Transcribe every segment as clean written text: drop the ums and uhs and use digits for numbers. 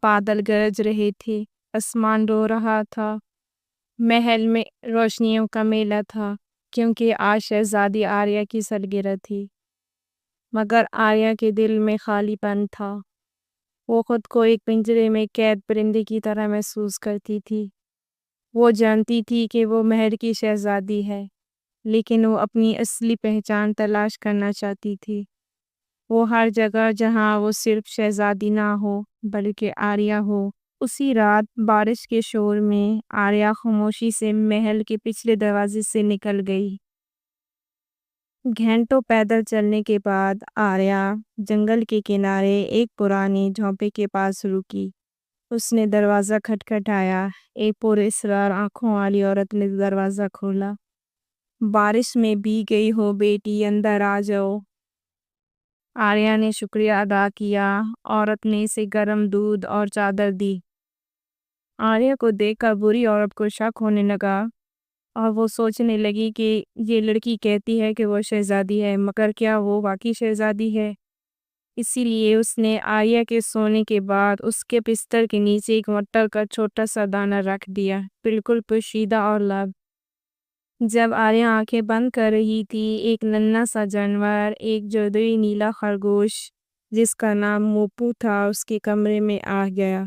بادل گرج رہے تھے، آسمان رو رہا تھا، محل میں روشنیوں کا میلہ تھا، کیونکہ آج شہزادی آریہ کی سالگرہ تھی۔ مگر آریہ کے دل میں خالی پن تھا۔ وہ خود کو ایک پنجرے میں قید پرندے کی طرح محسوس کرتی تھی۔ وہ جانتی تھی کہ وہ محل کی شہزادی ہے، لیکن وہ اپنی اصلی پہچان تلاش کرنا چاہتی تھی۔ وہ ہر جگہ جہاں وہ صرف شہزادی نہ ہو بلکہ آریہ ہو۔ اسی رات بارش کے شور میں آریہ خاموشی سے محل کے پچھلے دروازے سے نکل گئی۔ گھنٹوں پیدل چلنے کے بعد آریہ جنگل کے کنارے ایک پرانی جھونپڑی کے پاس رکی۔ اس نے دروازہ کھٹکھٹایا۔ ایک پراسرار آنکھوں والی عورت نے دروازہ کھولا۔ بارش میں بھیگ گئی ہو بیٹی، اندر آ جاؤ۔ آریہ نے شکریہ ادا کیا۔ عورت نے اسے گرم دودھ اور چادر دی۔ آریہ کو دیکھ کر بوڑھی عورت کو شک ہونے لگا اور وہ سوچنے لگی کہ یہ لڑکی کہتی ہے کہ وہ شہزادی ہے، مگر کیا وہ واقعی شہزادی ہے؟ اسی لیے اس نے آریہ کے سونے کے بعد اس کے بستر کے نیچے ایک مٹر کا چھوٹا سا دانہ رکھ دیا، بالکل پوشیدہ اور لب۔ جب آریہ آنکھیں بند کر رہی تھی، ایک ننھا سا جانور، ایک جادوئی نیلا خرگوش جس کا نام موپو تھا، اس کے کمرے میں آ گیا۔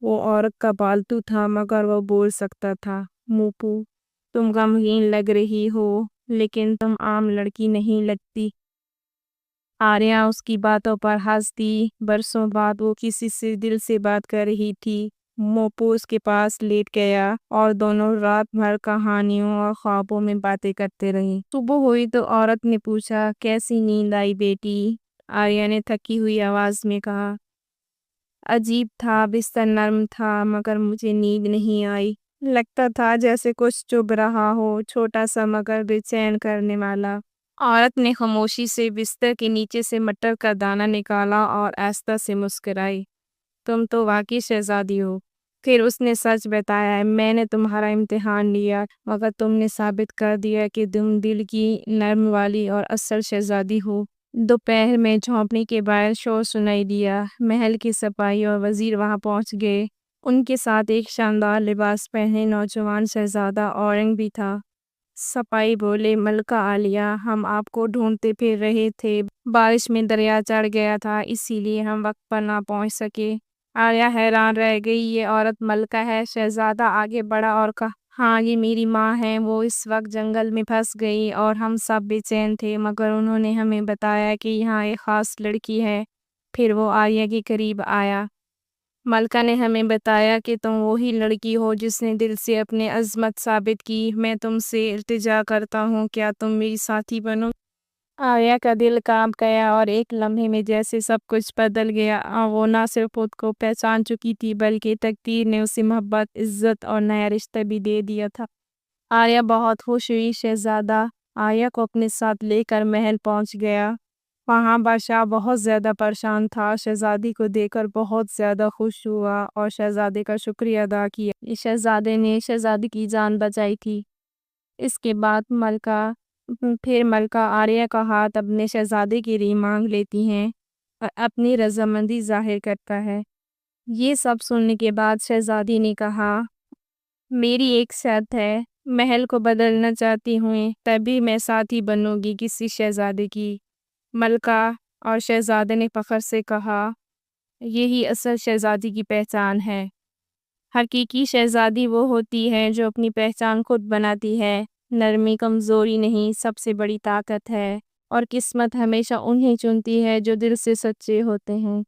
وہ عورت کا پالتو تھا، مگر وہ بول سکتا تھا۔ موپو، تم غمگین لگ رہی ہو، لیکن تم عام لڑکی نہیں لگتی۔ آریہ اس کی باتوں پر ہنس دی۔ برسوں بعد وہ کسی سے دل سے بات کر رہی تھی۔ موپو اس کے پاس لیٹ گیا اور دونوں رات بھر کہانیوں اور خوابوں میں باتیں کرتے رہے۔ صبح ہوئی تو عورت نے پوچھا، کیسی نیند آئی بیٹی؟ آریہ نے تھکی ہوئی آواز میں کہا، عجیب تھا، بستر نرم تھا، مگر مجھے نیند نہیں آئی۔ لگتا تھا جیسے کچھ چبھ رہا ہو، چھوٹا سا مگر بے چین کرنے والا۔ عورت نے خاموشی سے بستر کے نیچے سے مٹر کا دانہ نکالا اور آہستہ سے مسکرائی۔ تم تو واقعی شہزادی ہو۔ پھر اس نے سچ بتایا، میں نے تمہارا امتحان لیا، مگر تم نے ثابت کر دیا کہ تم دل کی نرم والی اور اصل شہزادی ہو۔ دوپہر میں جھونپڑی کے باہر شور سنائی دیا۔ محل کے سپاہی اور وزیر وہاں پہنچ گئے۔ ان کے ساتھ ایک شاندار لباس پہنے نوجوان شہزادہ اورنگ بھی تھا۔ سپاہی بولے، ملکہ عالیہ، ہم آپ کو ڈھونڈتے پھر رہے تھے۔ بارش میں دریا چڑھ گیا تھا، اسی لیے ہم وقت پر نہ پہنچ سکے۔ آریہ حیران رہ گئی، یہ عورت ملکہ ہے؟ شہزادہ آگے بڑھا اور کہا، ہاں، یہ میری ماں ہے۔ وہ اس وقت جنگل میں پھنس گئی اور ہم سب بے چین تھے، مگر انہوں نے ہمیں بتایا کہ یہاں ایک خاص لڑکی ہے۔ پھر وہ آریہ کے قریب آیا۔ ملکہ نے ہمیں بتایا کہ تم وہی لڑکی ہو جس نے دل سے اپنی عظمت ثابت کی۔ میں تم سے التجا کرتا ہوں، کیا تم میری ساتھی بنو؟ آریہ کا دل کانپ گیا اور ایک لمحے میں جیسے سب کچھ بدل گیا۔ وہ نہ صرف خود کو پہچان چکی تھی بلکہ تقدیر نے اسے محبت، عزت اور نیا رشتہ بھی دے دیا تھا۔ آریہ بہت خوش ہوئی۔ شہزادہ آریہ کو اپنے ساتھ لے کر محل پہنچ گیا۔ وہاں بادشاہ بہت زیادہ پریشان تھا۔ شہزادی کو دیکھ کر بہت زیادہ خوش ہوا اور شہزادے کا شکریہ ادا کیا۔ شہزادے نے شہزادی کی جان بچائی تھی۔ اس کے بعد ملکہ آریہ کا ہاتھ اپنے شہزادے کے لیے مانگ لیتی ہیں اور اپنی رضامندی ظاہر کرتا ہے۔ یہ سب سننے کے بعد شہزادی نے کہا، میری ایک شرط ہے، محل کو بدلنا چاہتی ہوں، تبھی میں ساتھی بنوں گی کسی شہزادے کی۔ ملکہ اور شہزادے نے فخر سے کہا، یہی اصل شہزادی کی پہچان ہے۔ حقیقی شہزادی وہ ہوتی ہے جو اپنی پہچان خود بناتی ہے۔ نرمی کمزوری نہیں، سب سے بڑی طاقت ہے، اور قسمت ہمیشہ انہیں چنتی ہے جو دل سے سچے ہوتے ہیں۔